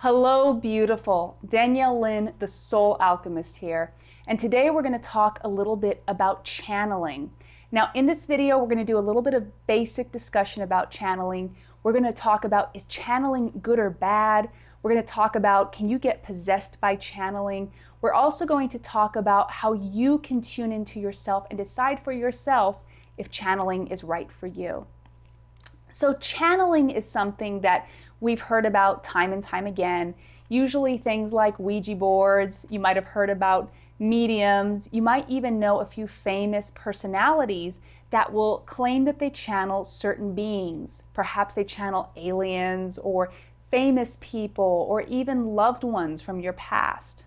Hello, beautiful. Danielle Lynn, the Soul Alchemist here. And today we're going to talk a little bit about channeling. Now, in this video, we're going to do a little bit of basic discussion about channeling. We're going to talk about, is channeling good or bad? We're going to talk about, can you get possessed by channeling? We're also going to talk about how you can tune into yourself and decide for yourself if channeling is right for you. So channeling is something that we've heard about time and time again. Usually things like Ouija boards, you might have heard about mediums, you might even know a few famous personalities that will claim that they channel certain beings. Perhaps they channel aliens or famous people or even loved ones from your past.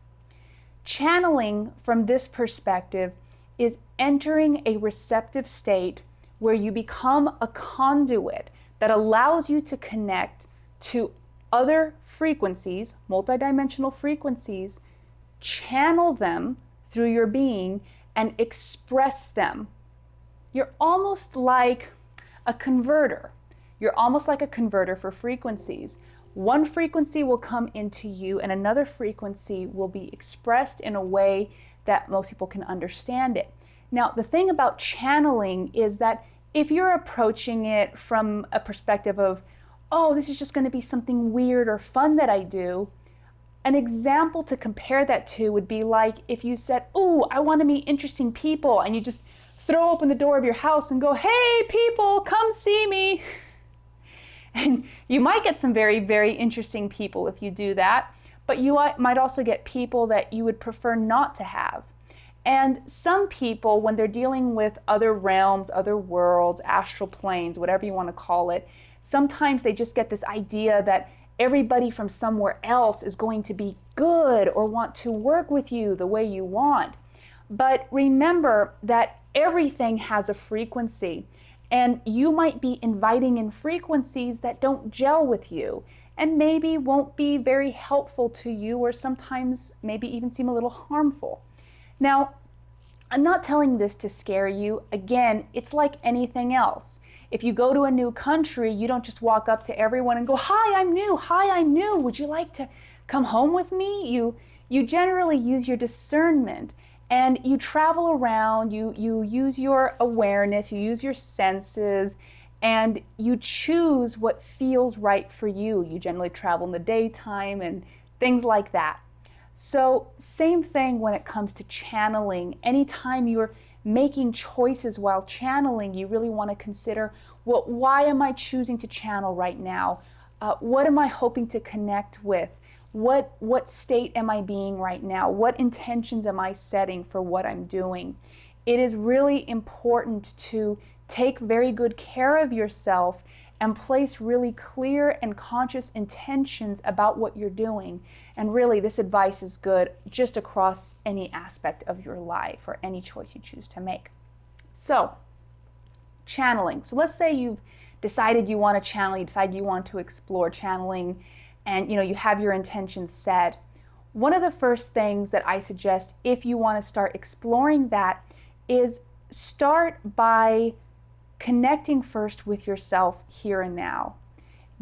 Channeling from this perspective is entering a receptive state where you become a conduit that allows you to connect to other frequencies, multidimensional frequencies, channel them through your being and express them. You're almost like a converter. You're almost like a converter for frequencies. One frequency will come into you and another frequency will be expressed in a way that most people can understand it. Now, the thing about channeling is that if you're approaching it from a perspective of, oh, this is just going to be something weird or fun that I do, an example to compare that to would be like if you said, oh, I want to meet interesting people, and you just throw open the door of your house and go, hey, people, come see me. And you might get some very, very interesting people if you do that, but you might also get people that you would prefer not to have. And some people, when they're dealing with other realms, other worlds, astral planes, whatever you want to call it, sometimes they just get this idea that everybody from somewhere else is going to be good or want to work with you the way you want. But remember that everything has a frequency, and you might be inviting in frequencies that don't gel with you and maybe won't be very helpful to you, or sometimes maybe even seem a little harmful. Now, I'm not telling this to scare you. Again, it's like anything else. If you go to a new country, you don't just walk up to everyone and go, hi, I'm new. Hi, I'm new. Would you like to come home with me? You generally use your discernment and you travel around, you use your awareness, you use your senses, and you choose what feels right for you. You generally travel in the daytime and things like that. So same thing when it comes to channeling. Anytime you're making choices while channeling, you really want to consider, well, why am I choosing to channel right now? What am I hoping to connect with? What state am I being right now? What intentions am I setting for what I'm doing? It is really important to take very good care of yourself and place really clear and conscious intentions about what you're doing. And really, this advice is good just across any aspect of your life or any choice you choose to make. So, channeling. So let's say you've decided you want to channel, you decide you want to explore channeling, and you have your intentions set. One of the first things that I suggest if you want to start exploring that is start by connecting first with yourself here and now.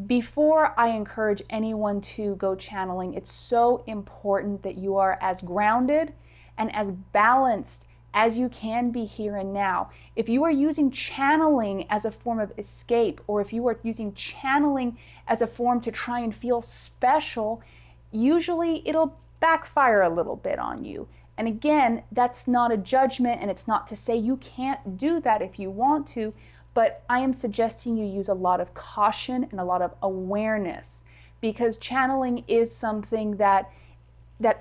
Before I encourage anyone to go channeling, it's so important that you are as grounded and as balanced as you can be here and now. If you are using channeling as a form of escape, or if you are using channeling as a form to try and feel special, usually it'll backfire a little bit on you. And again, that's not a judgment, and it's not to say you can't do that if you want to, but I am suggesting you use a lot of caution and a lot of awareness, because channeling is something that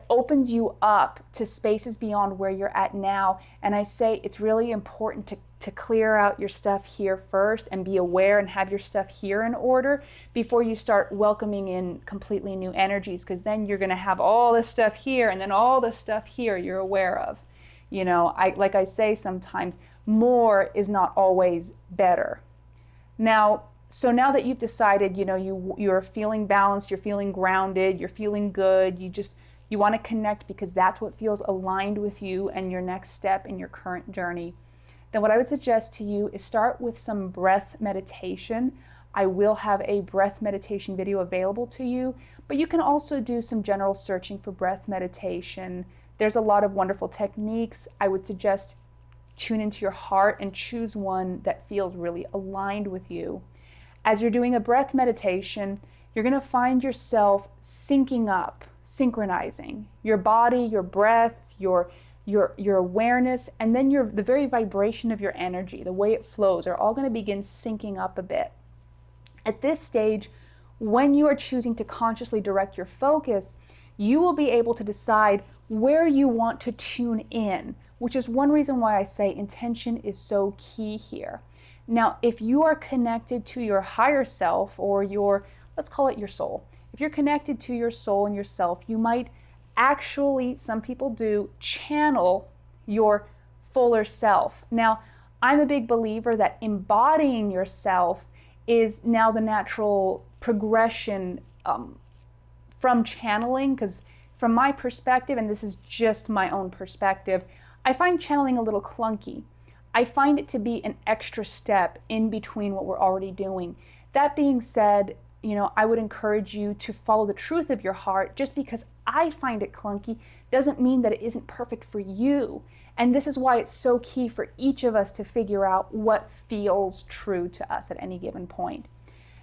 opens you up to spaces beyond where you're at now. And I say it's really important to clear out your stuff here first and be aware and have your stuff here in order before you start welcoming in completely new energies, because then you're going to have all this stuff here and then all this stuff here you're aware of. Like I say sometimes, more is not always better. Now that you've decided, you're feeling balanced, you're feeling grounded, you're feeling good, you want to connect because that's what feels aligned with you and your next step in your current journey, then what I would suggest to you is start with some breath meditation I will have a breath meditation video available to you, but you can also do some general searching for breath meditation. There's a lot of wonderful techniques. I would suggest tune into your heart and choose one that feels really aligned with you. As you're doing a breath meditation, you're going to find yourself syncing up, synchronizing your body, your breath, your awareness, and then the very vibration of your energy, the way it flows, are all going to begin syncing up a bit. At this stage, when you are choosing to consciously direct your focus, you will be able to decide where you want to tune in, which is one reason why I say intention is so key here. Now, if you are connected to your higher self, or your, let's call it your soul, if you're connected to your soul and yourself, you might actually, some people do, channel your fuller self. Now, I'm a big believer that embodying yourself is now the natural progression from channeling, because from my perspective, and this is just my own perspective, I find channeling a little clunky. I find it to be an extra step in between what we're already doing. That being said, I would encourage you to follow the truth of your heart. Just because I find it clunky doesn't mean that it isn't perfect for you. And this is why it's so key for each of us to figure out what feels true to us at any given point.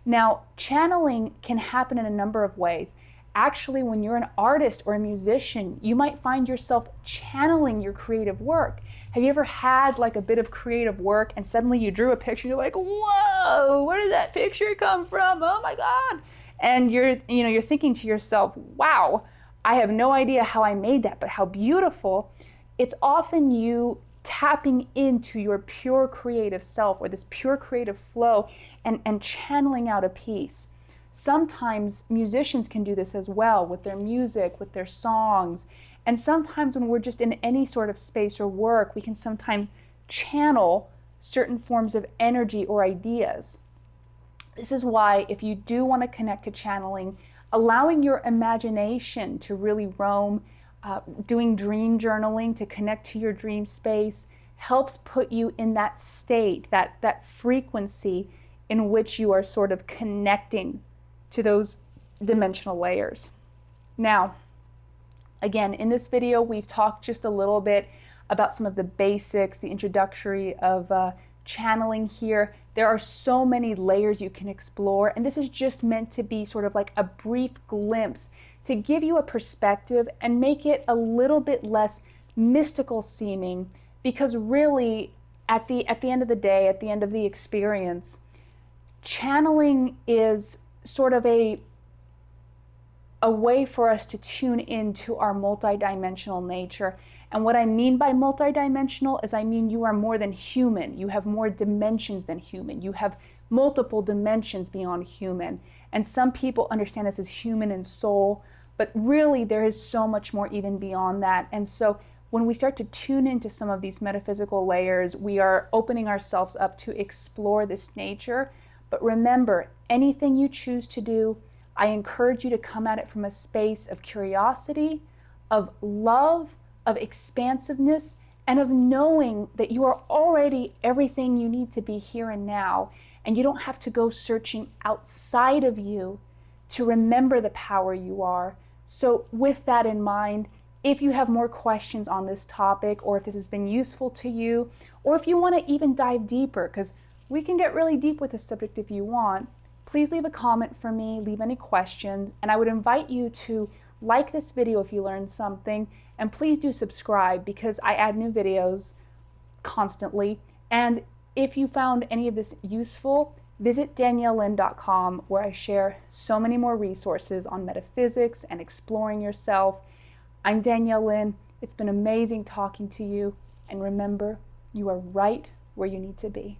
Now, channeling can happen in a number of ways. Actually, when you're an artist or a musician, you might find yourself channeling your creative work. Have you ever had like a bit of creative work and suddenly you drew a picture, you're like, whoa, where did that picture come from? Oh my God. And you're thinking to yourself, wow, I have no idea how I made that, but how beautiful. It's often you tapping into your pure creative self, or this pure creative flow, and channeling out a piece. Sometimes musicians can do this as well with their music, with their songs. And sometimes when we're just in any sort of space or work, we can sometimes channel certain forms of energy or ideas. This is why, if you do want to connect to channeling, allowing your imagination to really roam, doing dream journaling to connect to your dream space, helps put you in that state, that frequency in which you are sort of connecting to those dimensional layers. Now, again, in this video, we've talked just a little bit about some of the basics, the introductory of channeling here. There are so many layers you can explore, and this is just meant to be sort of like a brief glimpse to give you a perspective and make it a little bit less mystical seeming, because really, at the end of the day, at the end of the experience, channeling is sort of a way for us to tune into our multidimensional nature. And what I mean by multidimensional is I mean you are more than human. You have more dimensions than human. You have multiple dimensions beyond human. And some people understand this as human and soul, but really there is so much more even beyond that. And so when we start to tune into some of these metaphysical layers, we are opening ourselves up to explore this nature. But remember, anything you choose to do, I encourage you to come at it from a space of curiosity, of love, of expansiveness, and of knowing that you are already everything you need to be here and now, and you don't have to go searching outside of you to remember the power you are. So with that in mind, if you have more questions on this topic, or if this has been useful to you, or if you want to even dive deeper, because we can get really deep with this subject if you want, please leave a comment for me, leave any questions, and I would invite you to like this video if you learned something, and please do subscribe because I add new videos constantly. And if you found any of this useful, visit daniellelynn.com, where I share so many more resources on metaphysics and exploring yourself. I'm Danielle Lynn. It's been amazing talking to you, and remember, you are right where you need to be.